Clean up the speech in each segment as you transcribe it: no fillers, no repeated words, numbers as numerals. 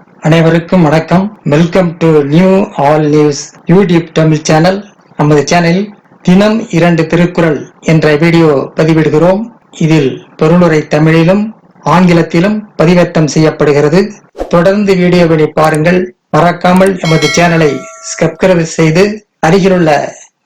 அனைவருக்கும் வணக்கம். Welcome to new all news YouTube Tamil channel. நமது சேனலில் தினம் 2 திருக்குறள் என்ற வீடியோ பதிவிடுகிறோம். இதில் பொருளுரை தமிழிலும் ஆங்கிலத்திலும் பதிவேற்றம் செய்யப்படுகிறது. தொடர்ந்து வீடியோவை பாருங்கள். மறக்காமல் எமது சேனலை சப்ஸ்கிரைப் செய்து அருகிலுள்ள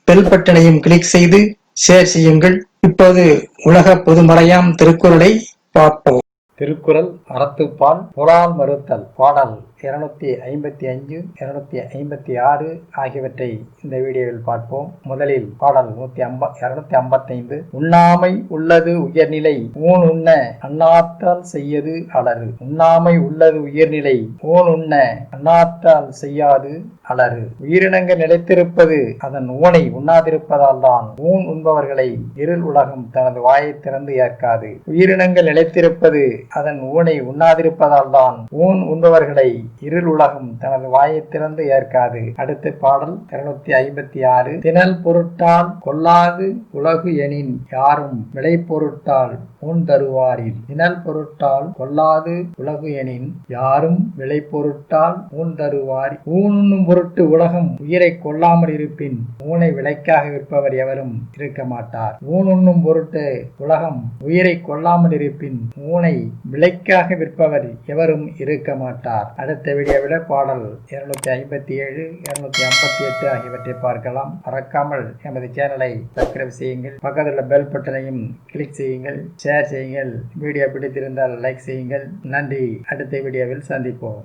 பெல் பட்டனையும் கிளிக் செய்து ஷேர் செய்யுங்கள். இப்போது உலக பொதுமறையாம் திருக்குறளை பார்ப்போம். திருக்குறள் அறத்துப்பால் புலால் மறுத்தல் பாடல் 255, 256 ஆகியவற்றை இந்த வீடியோவில் பார்ப்போம். முதலில் பாடல் 255. உண்ணாமை உள்ளது உயர்நிலை ஊன் உண்ண அண்ணாத்தால் செய்யது அலறு. உண்ணாமை உள்ளது உயர்நிலை ஊன் உண்ண அண்ணாத்தால் செய்யாது அலறு. உயிரினங்கள் நிலைத்திருப்பது அதன் ஊனை உண்ணாதிருப்பதால் தான். ஊன் உண்பவர்களை இருள் உலகம் தனது வாயை திறந்து ஏற்காது. உயிரினங்கள் நிலைத்திருப்பது அதன் ஊனை உண்ணாதிருப்பதால் தான். ஊன் உண்பவர்களை இருள் உலகம் தனது வாயை திறந்து ஏற்காது. அடுத்த பாடல் 256. திணல் பொருட்டால் கொல்லாது உலகு எனின் யாரும் விளை பொருட்டால் ஊன் தருவாரில். திணல் பொருட்டால் கொல்லாது உலகு எனின் யாரும் விளை பொருட்டால் ஊன் தருவார். ஊன் உண்ணும் பொருட்டு உலகம் உயிரை கொல்லாமல் இருப்பின் ஊனை விலைக்காக விற்பவர் எவரும் இருக்க மாட்டார். ஊன் உண்ணும் பொருட்டு உலகம் உயிரை கொல்லாமல் இருப்பின் ஊனை விலைக்காக விற்பவர் எவரும் இருக்க மாட்டார். அடுத்த வீடியோவிட பாடல் 257, 258 ஆகியவற்றை பார்க்கலாம். மறக்காமல் எமது சேனலை சப்ஸ்கிரைப் செய்யுங்கள். பக்கத்தில் பெல் பட்டனையும் கிளிக் செய்யுங்கள். ஷேர் செய்யுங்கள். வீடியோ பிடித்திருந்தால் லைக் செய்யுங்கள். நன்றி. அடுத்த வீடியோவில் சந்திப்போம்.